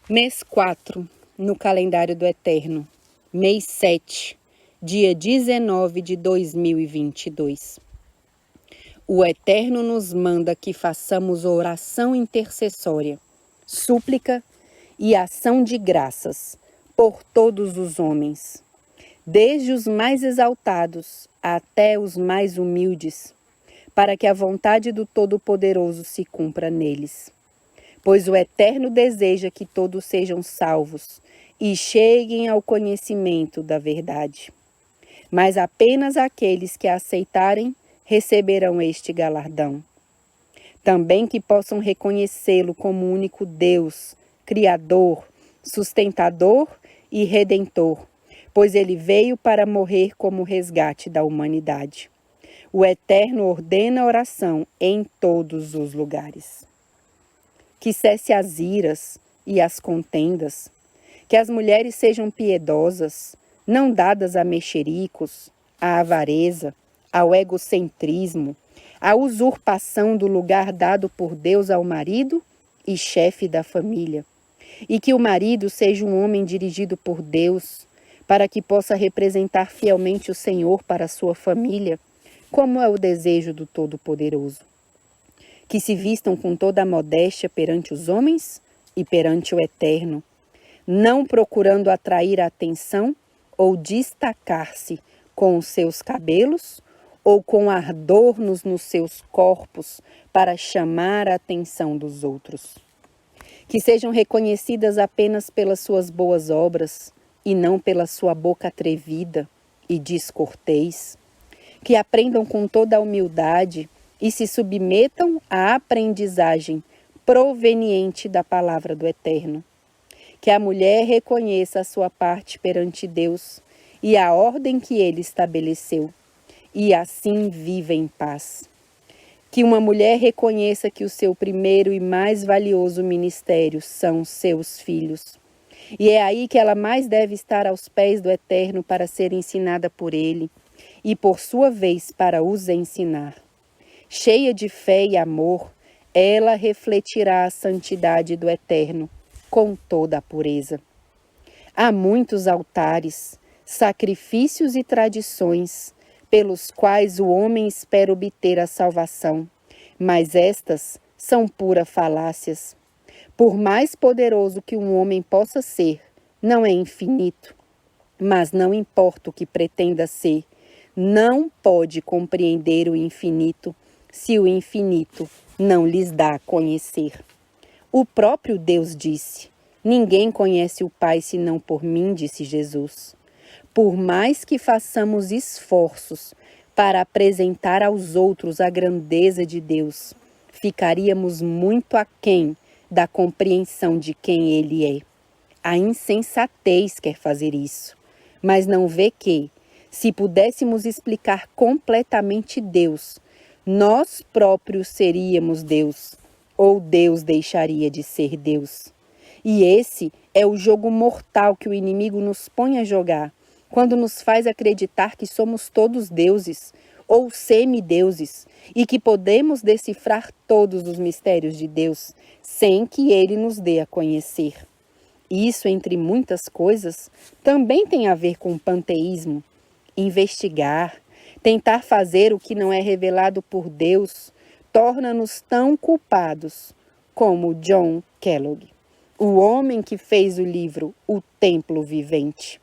Mês 4, no calendário do Eterno. Mês 7, dia 19 de 2022. O Eterno nos manda que façamos oração intercessória, súplica e ação de graças por todos os homens, desde os mais exaltados até os mais humildes, para que a vontade do Todo-Poderoso se cumpra neles. Pois o Eterno deseja que todos sejam salvos e cheguem ao conhecimento da verdade. Mas apenas aqueles que aceitarem receberão este galardão. Também que possam reconhecê-lo como único Deus, Criador, sustentador e Redentor, pois ele veio para morrer como resgate da humanidade. O Eterno ordena a oração em todos os lugares. Que cesse as iras e as contendas, que as mulheres sejam piedosas, não dadas a mexericos, à avareza, ao egocentrismo, à usurpação do lugar dado por Deus ao marido e chefe da família, e que o marido seja um homem dirigido por Deus, para que possa representar fielmente o Senhor para a sua família, como é o desejo do Todo-Poderoso. Que se vistam com toda a modéstia perante os homens e perante o Eterno, não procurando atrair a atenção ou destacar-se com os seus cabelos ou com adornos nos seus corpos para chamar a atenção dos outros. Que sejam reconhecidas apenas pelas suas boas obras e não pela sua boca atrevida e descortês. Que aprendam com toda a humildade e se submetam à aprendizagem proveniente da palavra do Eterno. Que a mulher reconheça a sua parte perante Deus e a ordem que ele estabeleceu, e assim viva em paz. Que uma mulher reconheça que o seu primeiro e mais valioso ministério são seus filhos. E é aí que ela mais deve estar aos pés do Eterno para ser ensinada por ele, e por sua vez para os ensinar. Cheia de fé e amor, ela refletirá a santidade do Eterno com toda a pureza. Há muitos altares, sacrifícios e tradições pelos quais o homem espera obter a salvação, mas estas são pura falácias. Por mais poderoso que um homem possa ser, não é infinito, mas não importa o que pretenda ser, não pode compreender o infinito se o infinito não lhes dá a conhecer. O próprio Deus disse: ninguém conhece o Pai senão por mim, disse Jesus. Por mais que façamos esforços para apresentar aos outros a grandeza de Deus, ficaríamos muito aquém da compreensão de quem Ele é. A insensatez quer fazer isso, mas não vê que, se pudéssemos explicar completamente Deus, nós próprios seríamos Deus, ou Deus deixaria de ser Deus. E esse é o jogo mortal que o inimigo nos põe a jogar, quando nos faz acreditar que somos todos deuses, ou semideuses, e que podemos decifrar todos os mistérios de Deus, sem que Ele nos dê a conhecer. Isso, entre muitas coisas, também tem a ver com panteísmo. Investigar, tentar fazer o que não é revelado por Deus, torna-nos tão culpados como John Kellogg, o homem que fez o livro O Templo Vivente.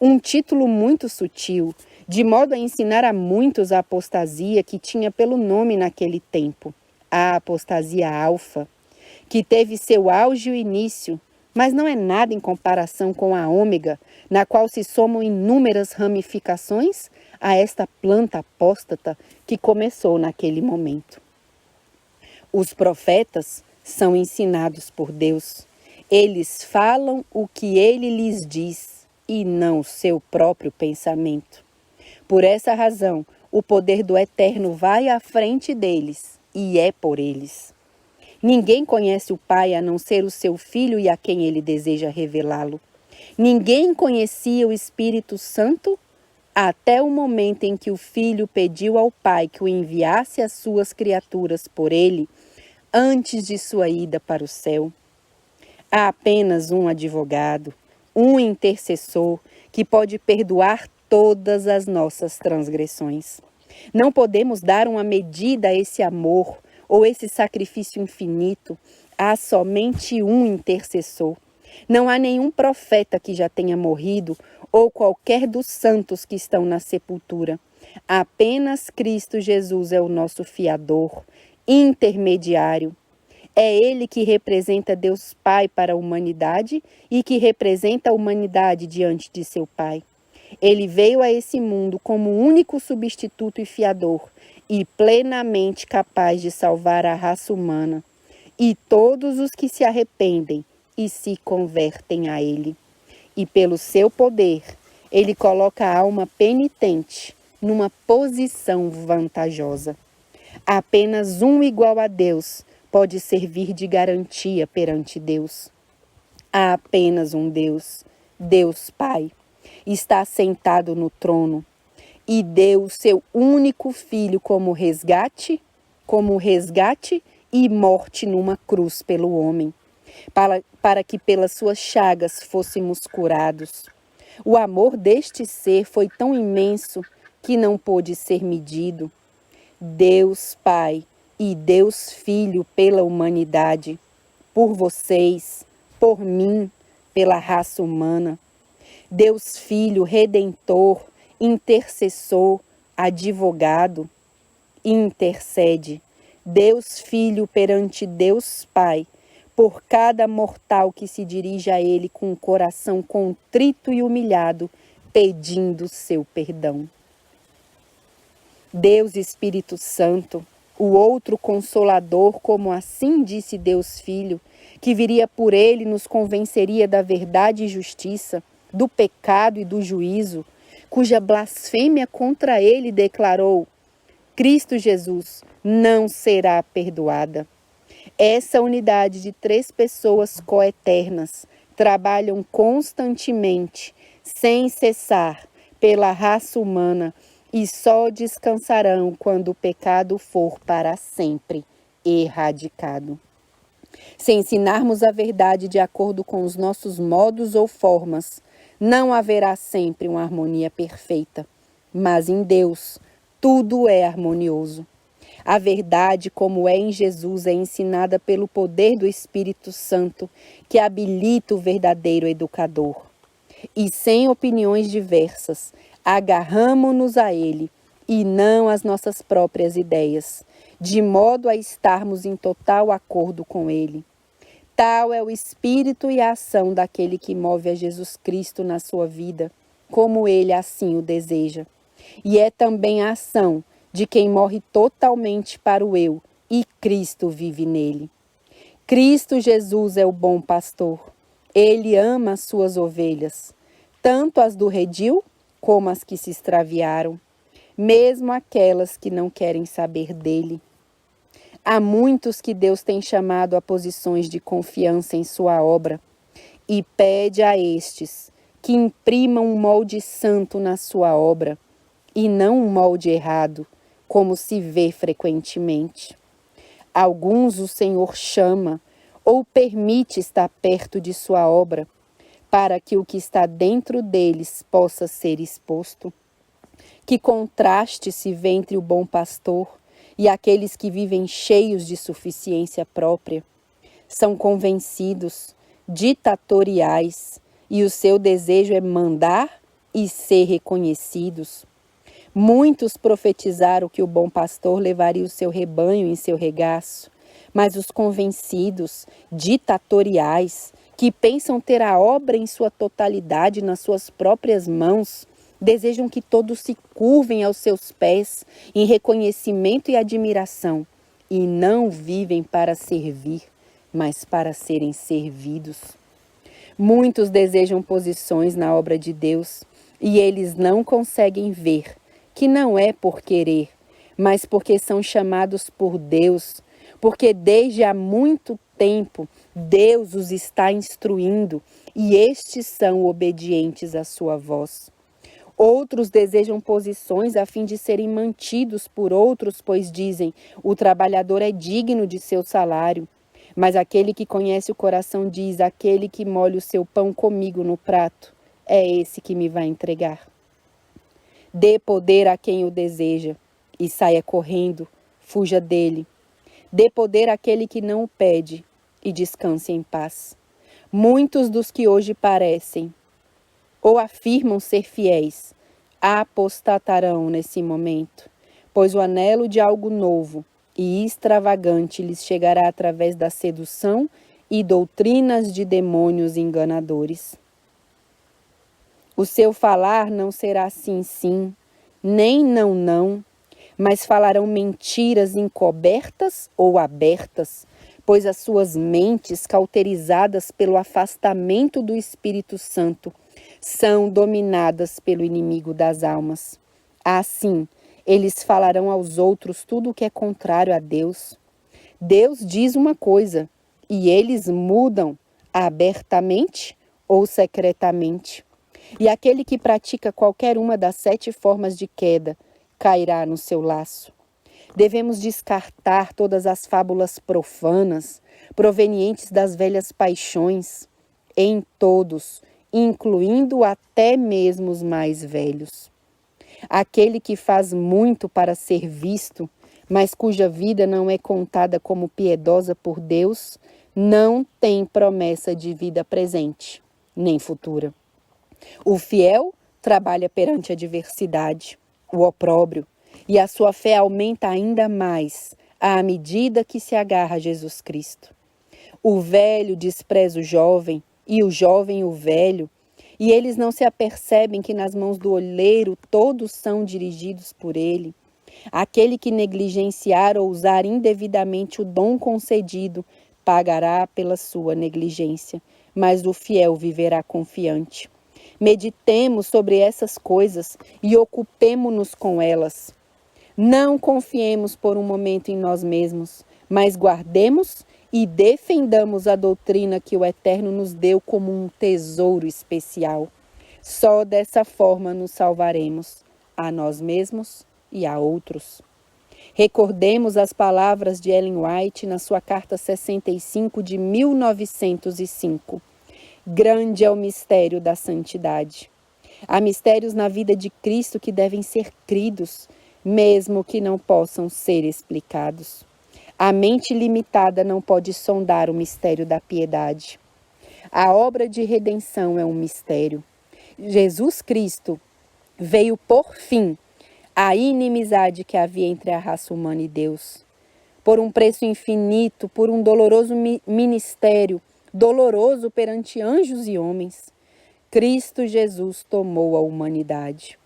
Um título muito sutil, de modo a ensinar a muitos a apostasia que tinha pelo nome naquele tempo, a apostasia alfa, que teve seu auge e início, mas não é nada em comparação com a ômega, na qual se somam inúmeras ramificações a esta planta apóstata que começou naquele momento. Os profetas são ensinados por Deus. Eles falam o que ele lhes diz e não o seu próprio pensamento. Por essa razão, o poder do Eterno vai à frente deles e é por eles. Ninguém conhece o Pai a não ser o seu Filho e a quem ele deseja revelá-lo. Ninguém conhecia o Espírito Santo até o momento em que o Filho pediu ao Pai que o enviasse às suas criaturas por ele, antes de sua ida para o céu. Há apenas um advogado, um intercessor que pode perdoar todas as nossas transgressões. Não podemos dar uma medida a esse amor ou esse sacrifício infinito. Há somente um intercessor. Não há nenhum profeta que já tenha morrido ou qualquer dos santos que estão na sepultura. Apenas Cristo Jesus é o nosso fiador, intermediário. É Ele que representa Deus Pai para a humanidade e que representa a humanidade diante de seu Pai. Ele veio a esse mundo como único substituto e fiador e plenamente capaz de salvar a raça humana e todos os que se arrependem e se convertem a Ele. E pelo seu poder, Ele coloca a alma penitente numa posição vantajosa. Apenas um igual a Deus pode servir de garantia perante Deus. Há apenas um Deus, Deus Pai, está sentado no trono e deu o seu único Filho como resgate e morte numa cruz pelo homem, para que pelas suas chagas fôssemos curados. O amor deste ser foi tão imenso que não pôde ser medido. Deus Pai e Deus Filho pela humanidade, por vocês, por mim, pela raça humana. Deus Filho Redentor, intercessor, advogado, intercede. Deus Filho perante Deus Pai, por cada mortal que se dirige a Ele com o coração contrito e humilhado, pedindo seu perdão. Deus Espírito Santo, o outro Consolador, como assim disse Deus Filho, que viria por Ele e nos convenceria da verdade e justiça, do pecado e do juízo, cuja blasfêmia contra Ele declarou: Cristo Jesus não será perdoada. Essa unidade de três pessoas coeternas trabalham constantemente, sem cessar, pela raça humana e só descansarão quando o pecado for para sempre erradicado. Se ensinarmos a verdade de acordo com os nossos modos ou formas, não haverá sempre uma harmonia perfeita, mas em Deus tudo é harmonioso. A verdade, como é em Jesus, é ensinada pelo poder do Espírito Santo, que habilita o verdadeiro educador. E sem opiniões diversas, agarramo-nos a Ele e não às nossas próprias ideias, de modo a estarmos em total acordo com Ele. Tal é o espírito e a ação daquele que move a Jesus Cristo na sua vida, como Ele assim o deseja. E é também a ação de quem morre totalmente para o eu e Cristo vive nele. Cristo Jesus é o bom pastor. Ele ama as suas ovelhas, tanto as do redil como as que se extraviaram, mesmo aquelas que não querem saber dele. Há muitos que Deus tem chamado a posições de confiança em sua obra e pede a estes que imprimam um molde santo na sua obra e não um molde errado, como se vê frequentemente. Alguns o Senhor chama ou permite estar perto de sua obra, para que o que está dentro deles possa ser exposto. Que contraste se vê entre o bom pastor e aqueles que vivem cheios de suficiência própria. São convencidos, ditatoriais, e o seu desejo é mandar e ser reconhecidos. Muitos profetizaram que o bom pastor levaria o seu rebanho em seu regaço, mas os convencidos, ditatoriais, que pensam ter a obra em sua totalidade nas suas próprias mãos, desejam que todos se curvem aos seus pés em reconhecimento e admiração, e não vivem para servir, mas para serem servidos. Muitos desejam posições na obra de Deus, e eles não conseguem ver que não é por querer, mas porque são chamados por Deus, porque desde há muito tempo Deus os está instruindo e estes são obedientes à sua voz. Outros desejam posições a fim de serem mantidos por outros, pois dizem: o trabalhador é digno de seu salário. Mas aquele que conhece o coração diz: aquele que molha o seu pão comigo no prato, é esse que me vai entregar. Dê poder a quem o deseja e saia correndo, fuja dele. Dê poder àquele que não o pede e descanse em paz. Muitos dos que hoje parecem ou afirmam ser fiéis apostatarão nesse momento, pois o anelo de algo novo e extravagante lhes chegará através da sedução e doutrinas de demônios enganadores. O seu falar não será sim, sim, nem não, não, mas falarão mentiras encobertas ou abertas, pois as suas mentes, cauterizadas pelo afastamento do Espírito Santo, são dominadas pelo inimigo das almas. Assim, eles falarão aos outros tudo o que é contrário a Deus. Deus diz uma coisa e eles mudam abertamente ou secretamente. E aquele que pratica qualquer uma das 7 formas de queda cairá no seu laço. Devemos descartar todas as fábulas profanas, provenientes das velhas paixões, em todos, incluindo até mesmo os mais velhos. Aquele que faz muito para ser visto, mas cuja vida não é contada como piedosa por Deus, não tem promessa de vida presente, nem futura. O fiel trabalha perante a adversidade, o opróbrio, e a sua fé aumenta ainda mais à medida que se agarra a Jesus Cristo. O velho despreza o jovem e o jovem o velho, e eles não se apercebem que nas mãos do olheiro todos são dirigidos por ele. Aquele que negligenciar ou usar indevidamente o dom concedido pagará pela sua negligência, mas o fiel viverá confiante. Meditemos sobre essas coisas e ocupemo-nos com elas. Não confiemos por um momento em nós mesmos, mas guardemos e defendamos a doutrina que o Eterno nos deu como um tesouro especial. Só dessa forma nos salvaremos, a nós mesmos e a outros. Recordemos as palavras de Ellen White na sua carta 65 de 1905. Grande é o mistério da santidade. Há mistérios na vida de Cristo que devem ser cridos, mesmo que não possam ser explicados. A mente limitada não pode sondar o mistério da piedade. A obra de redenção é um mistério. Jesus Cristo veio por fim à inimizade que havia entre a raça humana e Deus. Por um preço infinito, por um doloroso ministério, doloroso perante anjos e homens, Cristo Jesus tomou a humanidade.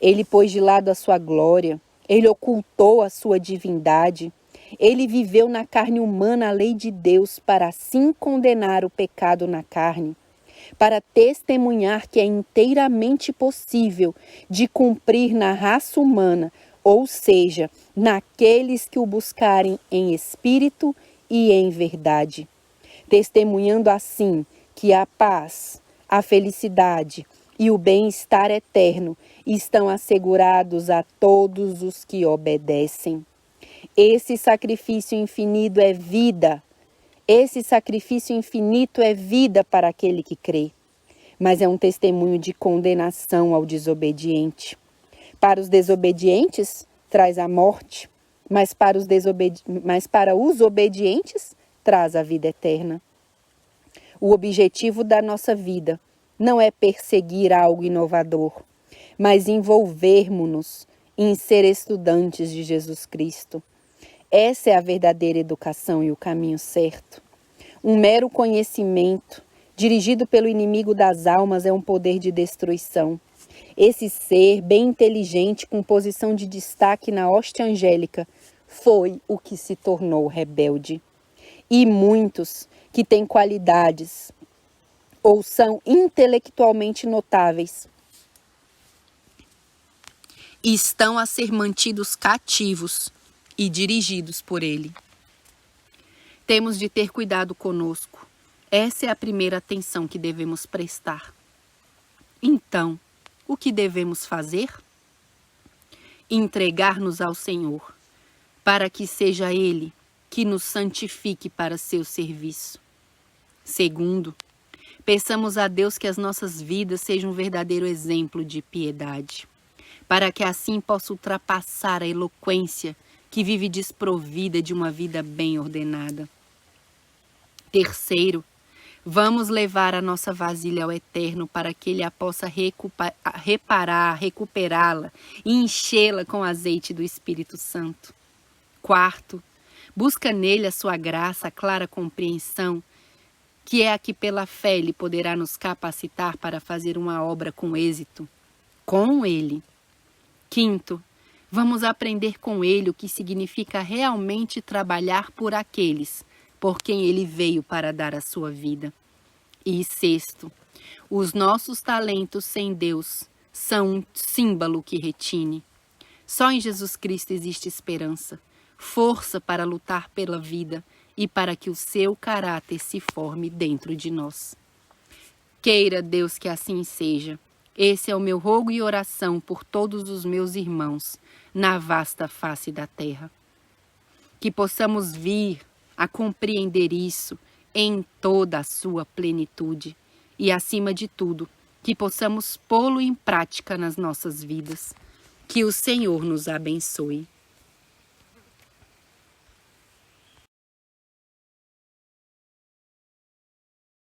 Ele pôs de lado a sua glória, ele ocultou a sua divindade, ele viveu na carne humana a lei de Deus para assim condenar o pecado na carne, para testemunhar que é inteiramente possível de cumprir na raça humana, ou seja, naqueles que o buscarem em espírito e em verdade. Testemunhando assim que a paz, a felicidade e o bem-estar eterno estão assegurados a todos os que obedecem. Esse sacrifício infinito é vida. Esse sacrifício infinito é vida para aquele que crê. Mas é um testemunho de condenação ao desobediente. Para os desobedientes, traz a morte, mas para os obedientes, traz a vida eterna. O objetivo da nossa vida não é perseguir algo inovador, mas envolvermos-nos em ser estudantes de Jesus Cristo. Essa é a verdadeira educação e o caminho certo. Um mero conhecimento, dirigido pelo inimigo das almas, é um poder de destruição. Esse ser, bem inteligente, com posição de destaque na hóstia angélica, foi o que se tornou rebelde. E muitos que têm qualidades ou são intelectualmente notáveis estão a ser mantidos cativos e dirigidos por ele. Temos de ter cuidado conosco. Essa é a primeira atenção que devemos prestar. Então, o que devemos fazer? Entregar-nos ao Senhor, para que seja Ele que nos santifique para seu serviço. Segundo, peçamos a Deus que as nossas vidas sejam um verdadeiro exemplo de piedade, para que assim possa ultrapassar a eloquência que vive desprovida de uma vida bem ordenada. Terceiro, vamos levar a nossa vasilha ao Eterno para que Ele a possa recuperá-la e enchê-la com o azeite do Espírito Santo. Quarto, busca nele a sua graça, a clara compreensão, que é a que pela fé Ele poderá nos capacitar para fazer uma obra com êxito, com Ele. Quinto, vamos aprender com Ele o que significa realmente trabalhar por aqueles por quem Ele veio para dar a sua vida. E sexto, os nossos talentos sem Deus são um símbolo que retine. Só em Jesus Cristo existe esperança, força para lutar pela vida e para que o seu caráter se forme dentro de nós. Queira Deus que assim seja. Esse é o meu rogo e oração por todos os meus irmãos na vasta face da terra. Que possamos vir a compreender isso em toda a sua plenitude e, acima de tudo, que possamos pô-lo em prática nas nossas vidas. Que o Senhor nos abençoe.